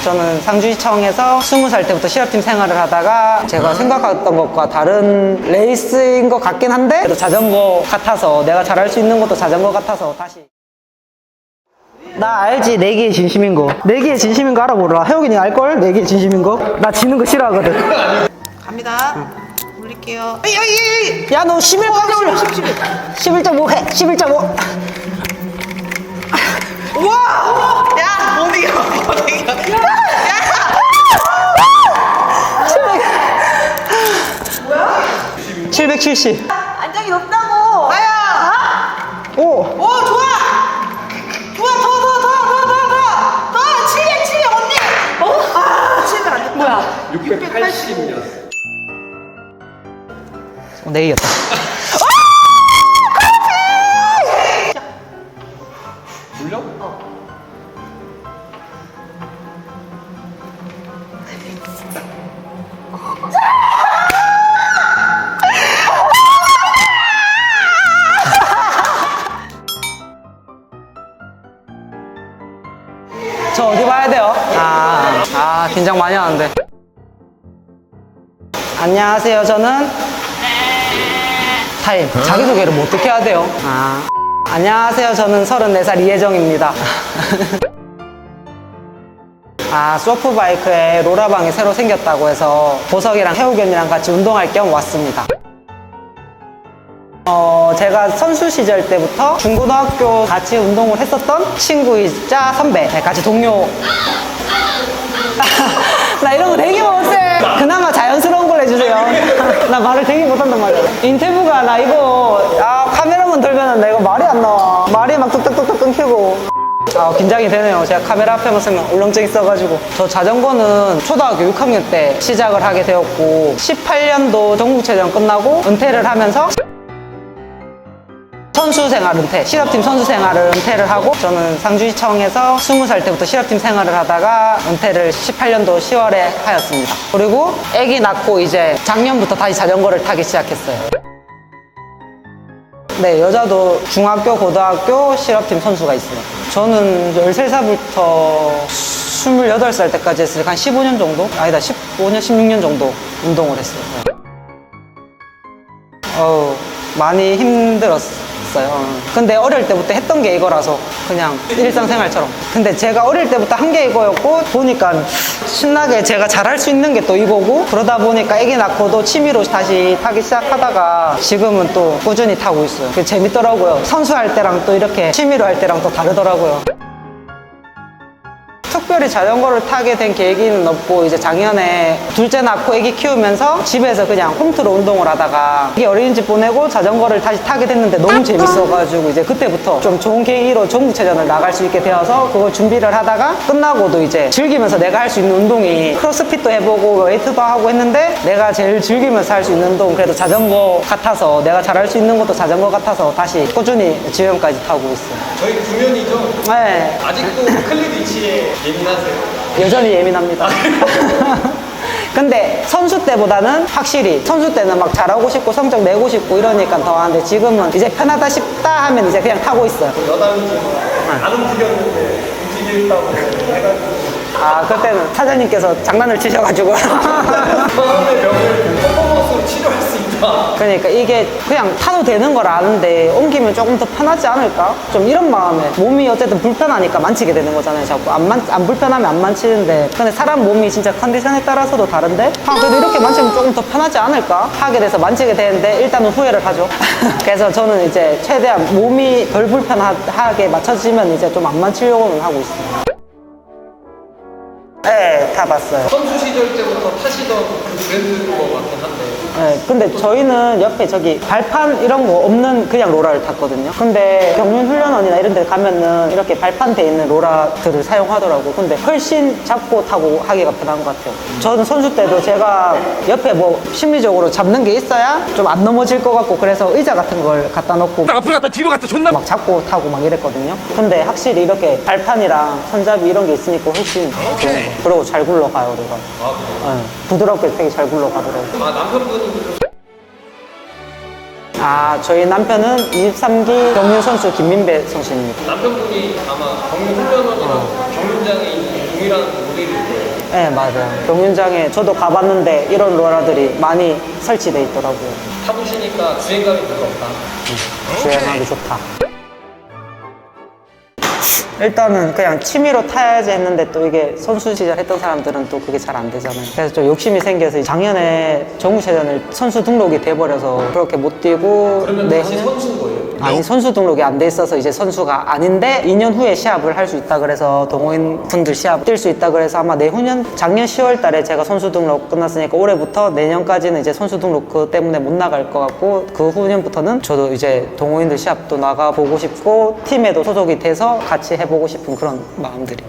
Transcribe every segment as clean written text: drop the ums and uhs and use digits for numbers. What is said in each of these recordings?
저는 상주시청에서 20살 때부터 실업팀 생활을 하다가 제가 생각했던 것과 다른 레이스인 것 같긴 한데 그래도 자전거 같아서 내가 잘할 수 있는 것도 자전거 같아서 다시. 나 알지? 내기에 진심인 거. 내기에 진심인 거 알아보라. 혜욱이니 알걸? 내기에 진심인 거. 나 지는 거 싫어하거든. 갑니다. 올릴게요. 야, 너 11 올려. 11.5 해. 11.5. 우와! 야, 못 이겨, 못 이겨. 뭐야? 770. 안정이 높다고. 아야. 오. 오, 좋아. 좋아, 더. 700 언니. 아, 700 안 됐다. 뭐야? 680이었어. 내기였다. 물려? 저 어디 봐야 돼요? 긴장 많이 하는데. 안녕하세요. 저는 타임. 자기소개를 뭐 어떻게 해야 돼요? 안녕하세요. 저는 34살 이혜정입니다. 소프바이크에 롤라방이 새로 생겼다고 해서 보석이랑 혜욱이 언니랑 같이 운동할 겸 왔습니다. 제가 선수 시절 때부터 중고등학교 같이 운동을 했었던 친구이자 선배, 같이 동료. 나 이런 거 되게 못해. 그나마 자연스러운 걸 해주세요. 나 말을 되게 못한단 말이야. 인터뷰가 나 이거 카메라만 돌면은 나 이거 말이 안 나와. 말이 막 뚝뚝뚝뚝 끊기고. 긴장이 되네요. 제가 카메라 앞에만 서면 울렁증 있어가지고. 저 자전거는 초등학교 6학년 때 시작을 하게 되었고 18년도 전국체전 끝나고 은퇴를 하면서 선수 생활 은퇴, 실업팀 선수 생활을 은퇴를 하고 저는 상주시청에서 20살 때부터 실업팀 생활을 하다가 은퇴를 18년도 10월에 하였습니다. 그리고 아기 낳고 이제 작년부터 다시 자전거를 타기 시작했어요. 네, 여자도 중학교, 고등학교 실업팀 선수가 있어요. 저는 13살부터 28살 때까지 했으니까 한 15년 정도? 아니다, 15년, 16년 정도 운동을 했어요. 많이 힘들었어요. 근데 어릴 때부터 했던 게 이거라서 그냥 일상생활처럼. 근데 제가 어릴 때부터 한 게 이거였고 보니까 신나게 제가 잘할 수 있는 게 또 이거고 그러다 보니까 아기 낳고도 취미로 다시 타기 시작하다가 지금은 또 꾸준히 타고 있어요. 그게 재밌더라고요. 선수할 때랑 또 이렇게 취미로 할 때랑 또 다르더라고요. 특별히 자전거를 타게 된 계기는 없고 이제 작년에 둘째 낳고 아기 키우면서 집에서 그냥 홈트로 운동을 하다가 이게 어린이집 보내고 자전거를 다시 타게 됐는데 너무 재밌어가지고 이제 그때부터 좀 좋은 계기로 전국체전을 나갈 수 있게 되어서 그걸 준비를 하다가 끝나고도 이제 즐기면서 내가 할 수 있는 운동이 크로스핏도 해보고 웨이트도 하고 했는데 내가 제일 즐기면서 할 수 있는 운동 그래도 자전거 같아서 내가 잘할 수 있는 것도 자전거 같아서 다시 꾸준히 지금까지 타고 있어요. 저희 9년이죠? 네. 아직도 클립 위치에 예민하세요? 여전히 예민합니다. 근데 선수 때보다는 확실히 선수 때는 막 잘하고 싶고 성적 내고 싶고 이러니까 더 하는데 지금은 이제 편하다 싶다 하면 이제 그냥 타고 있어요. 여담이지만 안 움직였는데 움직였다고 해가지고 그때는 사장님께서 장난을 치셔가지고 처음에 병을 퍼포먼스로 치료할 수 있다. 그러니까 이게 그냥 타도 되는 걸 아는데 옮기면 조금 더 편하지 않을까? 좀 이런 마음에 몸이 어쨌든 불편하니까 만지게 되는 거잖아요. 자꾸 안 불편하면 안 만지는데 근데 사람 몸이 진짜 컨디션에 따라서도 다른데 그래도 이렇게 만지면 조금 더 편하지 않을까? 하게 돼서 만지게 되는데 일단은 후회를 하죠. 그래서 저는 이제 최대한 몸이 덜 불편하게 맞춰지면 이제 좀 안 만지려고는 하고 있어요. 네, 타봤어요. 선수 시절 때부터 타시던 그 브랜드인 것 같긴 한데 네, 근데 저희는 옆에 저기 발판 이런 거 없는 그냥 로라를 탔거든요. 근데 경륜훈련원이나 이런 데 가면은 이렇게 발판 돼 있는 로라들을 사용하더라고요. 근데 훨씬 잡고 타고 하기가 편한 것 같아요. 저는 선수 때도 제가 옆에 뭐 심리적으로 잡는 게 있어야 좀 안 넘어질 것 같고 그래서 의자 같은 걸 갖다 놓고 앞으로 갔다 뒤로 갔다 존나 막 잡고 타고 막 이랬거든요. 근데 확실히 이렇게 발판이랑 손잡이 이런 게 있으니까 훨씬 그리고 잘 굴러가요, 우리가. 네, 부드럽게 되게 잘 굴러가더라고요. 남편분이 저희 남편은 23기 경륜 선수 김민배 선수입니다. 남편분이 아마 경륜훈련원이랑 경륜장에 있는 동일한 여기를 네, 맞아요. 경륜장에 저도 가봤는데 이런 로라들이 많이 설치돼 있더라고요. 타보시니까 주행감이 별로 없다. 주행하기 좋다. 일단은 그냥 취미로 타야지 했는데 또 이게 선수 시절 했던 사람들은 또 그게 잘 안 되잖아요. 그래서 좀 욕심이 생겨서 작년에 정우체전을 선수 등록이 돼버려서 그렇게 못 뛰고 그러면 다시 내후년 선수인 거예요? 아니 선수 등록이 안 돼 있어서 이제 선수가 아닌데 2년 후에 시합을 할 수 있다 그래서 동호인 분들 시합 뛸 수 있다 그래서 아마 내후년 작년 10월 달에 제가 선수 등록 끝났으니까 올해부터 내년까지는 이제 선수 등록 그 때문에 못 나갈 것 같고 그 후년부터는 저도 이제 동호인들 시합도 나가보고 싶고 팀에도 소속이 돼서 같이 해보고 싶은 그런 마음들이.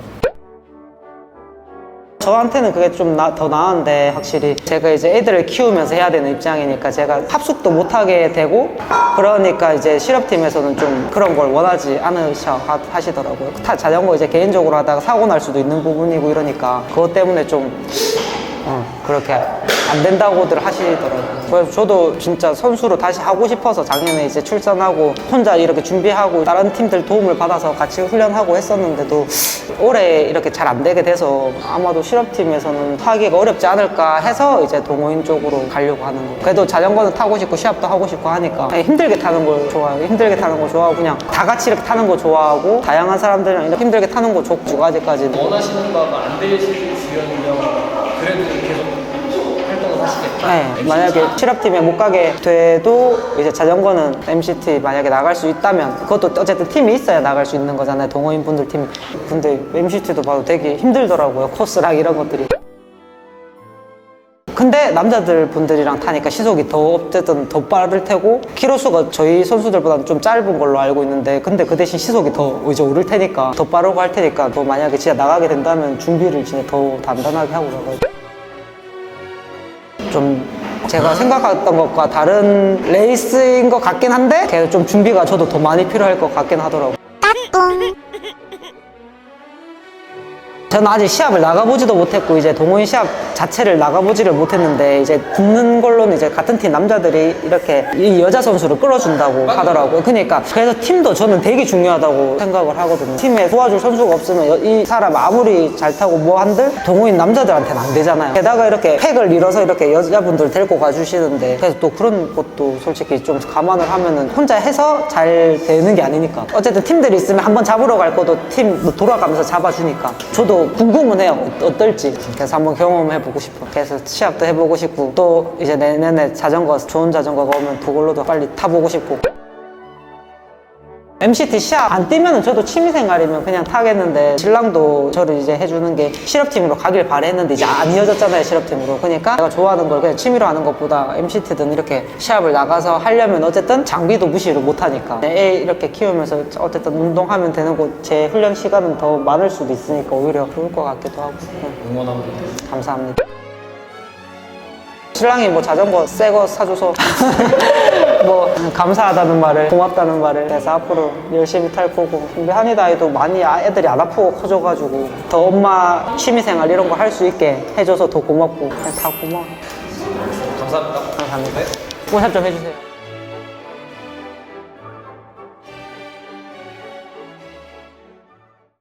저한테는 그게 좀 더 나은데 확실히 제가 이제 애들을 키우면서 해야 되는 입장이니까 제가 합숙도 못하게 되고 그러니까 이제 실업팀에서는 좀 그런 걸 원하지 않으셔 하시더라고요. 자전거 이제 개인적으로 하다가 사고 날 수도 있는 부분이고 이러니까 그것 때문에 좀 그렇게 안 된다고들 하시더라고요. 그래서 저도 진짜 선수로 다시 하고 싶어서 작년에 이제 출전하고 혼자 이렇게 준비하고 다른 팀들 도움을 받아서 같이 훈련하고 했었는데도 올해 이렇게 잘 안 되게 돼서 아마도 실업팀에서는 하기가 어렵지 않을까 해서 이제 동호인 쪽으로 가려고 하는 거예요. 그래도 자전거는 타고 싶고 시합도 하고 싶고 하니까 그냥 힘들게 타는 걸 좋아해요. 힘들게 타는 거 좋아하고 그냥 다 같이 이렇게 타는 거 좋아하고 다양한 사람들이랑 이렇게 힘들게 타는 거 좋고 두 가지까지. 원하시는 바가 안 되시려면 그래도 계속 활동을 하시겠다. 네, 만약에 실업팀에 못 가게 돼도 이제 자전거는 MCT 만약에 나갈 수 있다면 그것도 어쨌든 팀이 있어야 나갈 수 있는 거잖아요. 동호인 분들 팀이. 근데 MCT도 봐도 되게 힘들더라고요. 코스랑 이런 것들이. 근데 남자들 분들이랑 타니까 시속이 더 어쨌든 더 빠를 테고 키로수가 저희 선수들보다는 좀 짧은 걸로 알고 있는데 근데 그 대신 시속이 더 이제 오를 테니까 더 빠르고 할 테니까 더 만약에 진짜 나가게 된다면 준비를 진짜 더 단단하게 하고 나가요. 좀 제가 생각했던 것과 다른 레이스인 것 같긴 한데 계속 좀 준비가 저도 더 많이 필요할 것 같긴 하더라고요. 저는 아직 시합을 나가보지도 못했고 이제 동호인 시합 자체를 나가보지를 못했는데 이제 듣는 걸로는 이제 같은 팀 남자들이 이렇게 이 여자 선수를 끌어준다고 하더라고요. 그러니까 그래서 팀도 저는 되게 중요하다고 생각을 하거든요. 팀에 도와줄 선수가 없으면 이 사람 아무리 잘 타고 뭐 한들 동호인 남자들한테는 안 되잖아요. 게다가 이렇게 팩을 이뤄서 이렇게 여자분들 데리고 가주시는데 그래서 또 그런 것도 솔직히 좀 감안을 하면은 혼자 해서 잘 되는 게 아니니까 어쨌든 팀들이 있으면 한번 잡으러 갈 것도 팀 돌아가면서 잡아주니까 저도 궁금은 해요. 어떨지. 그래서 한번 경험해보고 싶어. 그래서 시합도 해보고 싶고 또 이제 내년에 자전거 좋은 자전거가 오면 그걸로도 빨리 타보고 싶고. MCT 시합 안 뛰면은 저도 취미생활이면 그냥 타겠는데 신랑도 저를 이제 해주는 게 실업팀으로 가길 바랬는데 이제 안 이어졌잖아요. 실업팀으로. 그러니까 내가 좋아하는 걸 그냥 취미로 하는 것보다 MCT든 이렇게 시합을 나가서 하려면 어쨌든 장비도 무시를 못하니까 애 이렇게 키우면서 어쨌든 운동하면 되는 거 제 훈련 시간은 더 많을 수도 있으니까 오히려 좋을 것 같기도 하고. 응원합니다. 감사합니다. 신랑이 뭐 자전거 새 거 사줘서 뭐 감사하다는 말을 고맙다는 말을 해서 앞으로 열심히 탈 거고 우리 한이다이도 많이 애들이 안 아프고 커져가지고 더 엄마 취미생활 이런 거 할 수 있게 해줘서 더 고맙고 그냥 다 고마워. 감사합니다. 감사합니다. 오샵 좀 해주세요.